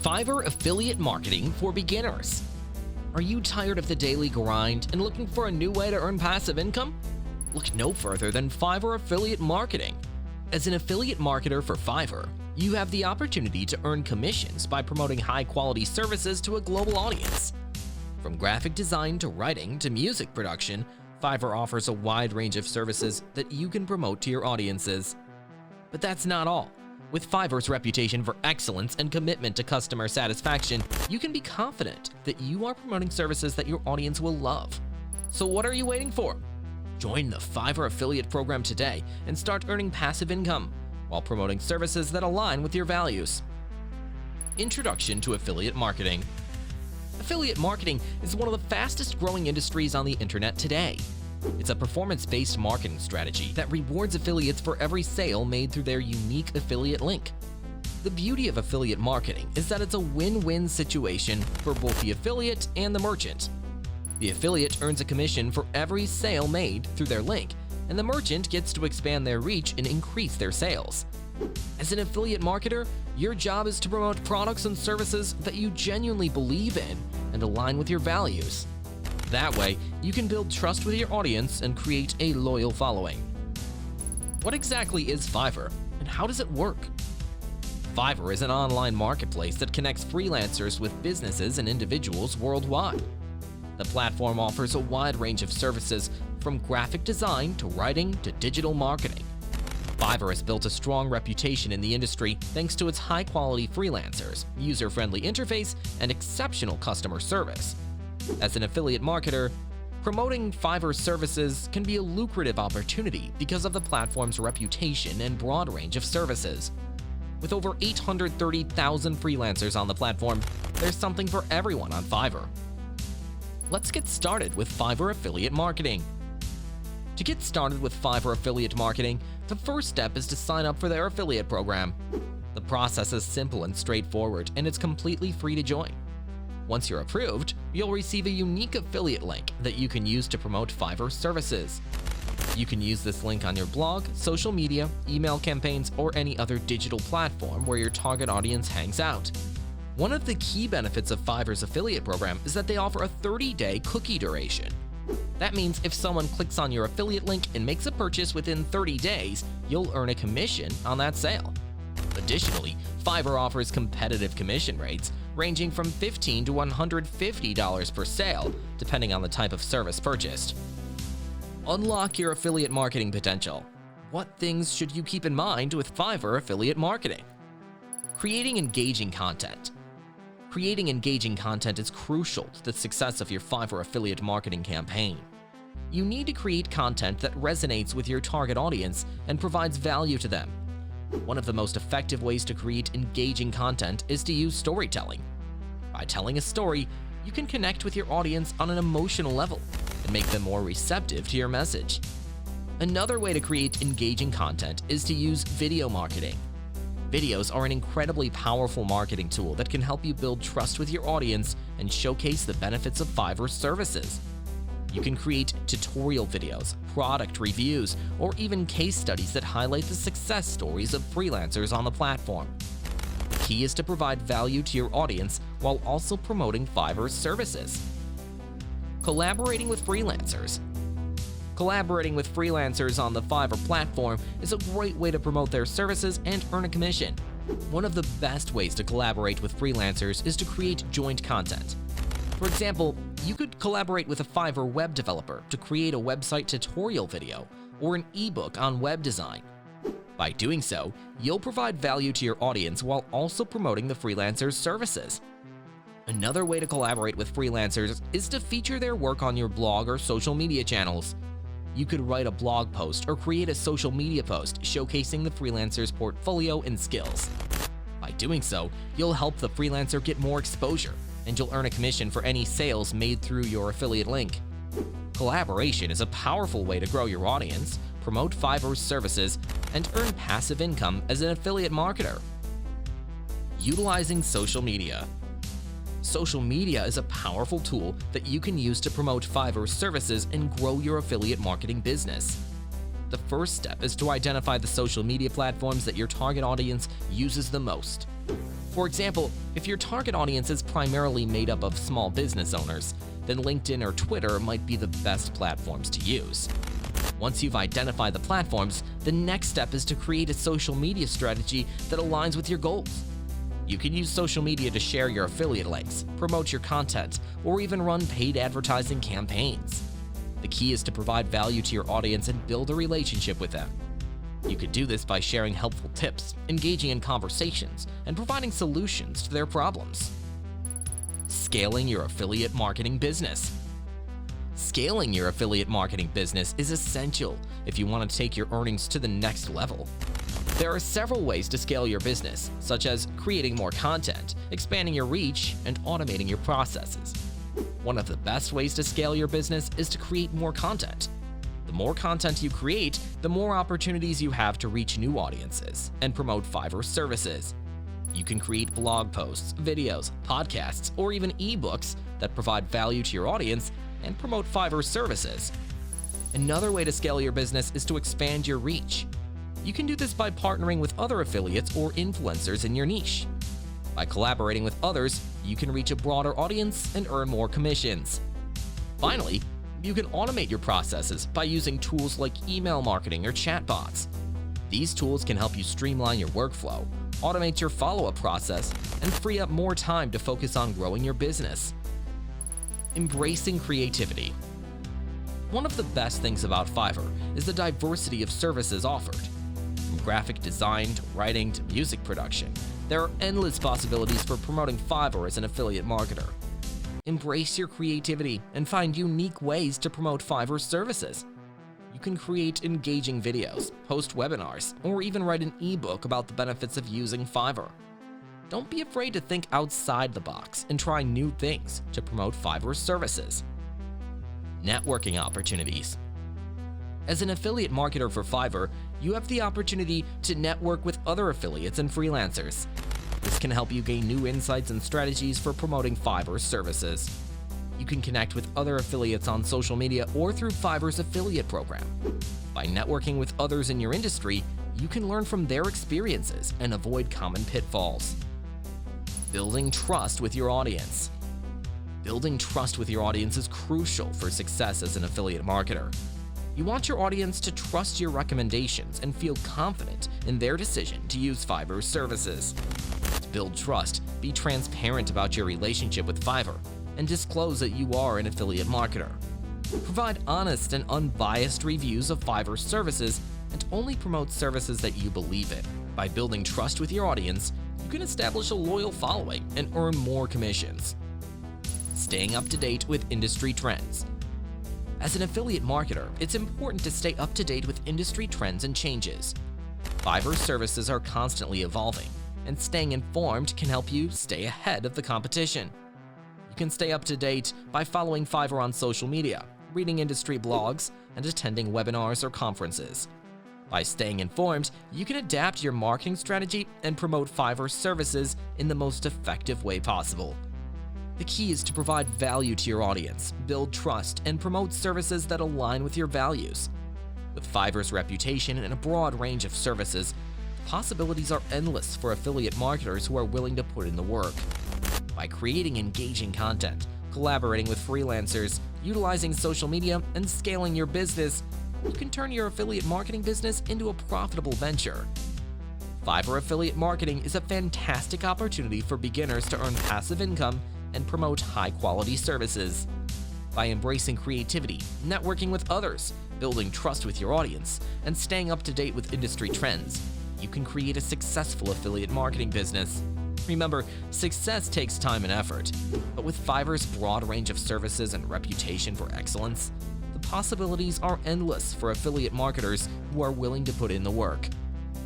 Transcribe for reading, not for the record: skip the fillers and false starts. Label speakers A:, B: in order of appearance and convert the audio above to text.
A: Fiverr affiliate marketing for beginners. Are you tired of the daily grind and looking for a new way to earn passive income? Look no further than Fiverr affiliate marketing. As an affiliate marketer for Fiverr, you have the opportunity to earn commissions by promoting high-quality services to a global audience. From graphic design to writing to music production, Fiverr offers a wide range of services that you can promote to your audiences. But that's not all. With Fiverr's reputation for excellence and commitment to customer satisfaction, you can be confident that you are promoting services that your audience will love. So what are you waiting for? Join the Fiverr affiliate program today and start earning passive income while promoting services that align with your values. Introduction to affiliate marketing. Affiliate marketing is one of the fastest growing industries on the internet today. It's a performance-based marketing strategy that rewards affiliates for every sale made through their unique affiliate link. The beauty of affiliate marketing is that it's a win-win situation for both the affiliate and the merchant. The affiliate earns a commission for every sale made through their link, and the merchant gets to expand their reach and increase their sales. As an affiliate marketer, your job is to promote products and services that you genuinely believe in and align with your values. That way, you can build trust with your audience and create a loyal following. What exactly is Fiverr, and how does it work? Fiverr is an online marketplace that connects freelancers with businesses and individuals worldwide. The platform offers a wide range of services, from graphic design to writing to digital marketing. Fiverr has built a strong reputation in the industry thanks to its high-quality freelancers, user-friendly interface, and exceptional customer service. As an affiliate marketer, promoting Fiverr services can be a lucrative opportunity because of the platform's reputation and broad range of services. With over 830,000 freelancers on the platform, there's something for everyone on Fiverr. Let's get started with Fiverr affiliate marketing. To get started with Fiverr affiliate marketing, the first step is to sign up for their affiliate program. The process is simple and straightforward, and it's completely free to join. Once you're approved, you'll receive a unique affiliate link that you can use to promote Fiverr services. You can use this link on your blog, social media, email campaigns, or any other digital platform where your target audience hangs out. One of the key benefits of Fiverr's affiliate program is that they offer a 30-day cookie duration. That means if someone clicks on your affiliate link and makes a purchase within 30 days, you'll earn a commission on that sale. Additionally, Fiverr offers competitive commission rates ranging from $15 to $150 per sale, depending on the type of service purchased. Unlock your affiliate marketing potential. What things should you keep in mind with Fiverr affiliate marketing? Creating engaging content. Creating engaging content is crucial to the success of your Fiverr affiliate marketing campaign. You need to create content that resonates with your target audience and provides value to them. One of the most effective ways to create engaging content is to use storytelling. By telling a story, you can connect with your audience on an emotional level and make them more receptive to your message. Another way to create engaging content is to use video marketing. Videos are an incredibly powerful marketing tool that can help you build trust with your audience and showcase the benefits of Fiverr's services. You can create tutorial videos, product reviews, or even case studies that highlight the success stories of freelancers on the platform. The key is to provide value to your audience while also promoting Fiverr's services. Collaborating with freelancers. Collaborating with freelancers on the Fiverr platform is a great way to promote their services and earn a commission. One of the best ways to collaborate with freelancers is to create joint content. For example, you could collaborate with a Fiverr web developer to create a website tutorial video or an ebook on web design. By doing so, you'll provide value to your audience while also promoting the freelancer's services. Another way to collaborate with freelancers is to feature their work on your blog or social media channels. You could write a blog post or create a social media post showcasing the freelancer's portfolio and skills. By doing so, you'll help the freelancer get more exposure, and you'll earn a commission for any sales made through your affiliate link. Collaboration is a powerful way to grow your audience, promote Fiverr's services, and earn passive income as an affiliate marketer. Utilizing social media. Social media is a powerful tool that you can use to promote Fiverr's services and grow your affiliate marketing business. The first step is to identify the social media platforms that your target audience uses the most. For example, if your target audience is primarily made up of small business owners, then LinkedIn or Twitter might be the best platforms to use. Once you've identified the platforms, the next step is to create a social media strategy that aligns with your goals. You can use social media to share your affiliate links, promote your content, or even run paid advertising campaigns. The key is to provide value to your audience and build a relationship with them. You could do this by sharing helpful tips, engaging in conversations, and providing solutions to their problems. Scaling your affiliate marketing business. Scaling your affiliate marketing business is essential if you want to take your earnings to the next level. There are several ways to scale your business, such as creating more content, expanding your reach, and automating your processes. One of the best ways to scale your business is to create more content. The more content you create, the more opportunities you have to reach new audiences and promote Fiverr services. You can create blog posts, videos, podcasts, or even ebooks that provide value to your audience and promote Fiverr services. Another way to scale your business is to expand your reach. You can do this by partnering with other affiliates or influencers in your niche. By collaborating with others, you can reach a broader audience and earn more commissions. Finally, you can automate your processes by using tools like email marketing or chatbots. These tools can help you streamline your workflow, automate your follow-up process, and free up more time to focus on growing your business. Embracing creativity. One of the best things about Fiverr is the diversity of services offered. From graphic design to writing to music production, there are endless possibilities for promoting Fiverr as an affiliate marketer. Embrace your creativity and find unique ways to promote Fiverr services. You can create engaging videos, host webinars, or even write an ebook about the benefits of using Fiverr. Don't be afraid to think outside the box and try new things to promote Fiverr services. Networking opportunities. As an affiliate marketer for Fiverr, you have the opportunity to network with other affiliates and freelancers. This can help you gain new insights and strategies for promoting Fiverr services. You can connect with other affiliates on social media or through Fiverr's affiliate program. By networking with others in your industry, you can learn from their experiences and avoid common pitfalls. Building trust with your audience. Building trust with your audience is crucial for success as an affiliate marketer. You want your audience to trust your recommendations and feel confident in their decision to use Fiverr's services. To build trust, be transparent about your relationship with Fiverr and disclose that you are an affiliate marketer. Provide honest and unbiased reviews of Fiverr services and only promote services that you believe in. By building trust with your audience, you can establish a loyal following and earn more commissions. Staying up to date with industry trends. As an affiliate marketer, it's important to stay up to date with industry trends and changes. Fiverr services are constantly evolving, and staying informed can help you stay ahead of the competition. You can stay up to date by following Fiverr on social media, reading industry blogs, and attending webinars or conferences. By staying informed, you can adapt your marketing strategy and promote Fiverr services in the most effective way possible. The key is to provide value to your audience, build trust, and promote services that align with your values. With Fiverr's reputation and a broad range of services, the possibilities are endless for affiliate marketers who are willing to put in the work. By creating engaging content, collaborating with freelancers, utilizing social media, and scaling your business, you can turn your affiliate marketing business into a profitable venture. Fiverr affiliate marketing is a fantastic opportunity for beginners to earn passive income and promote high-quality services. By embracing creativity, networking with others, building trust with your audience, and staying up to date with industry trends, you can create a successful affiliate marketing business. Remember, success takes time and effort, but with Fiverr's broad range of services and reputation for excellence, the possibilities are endless for affiliate marketers who are willing to put in the work.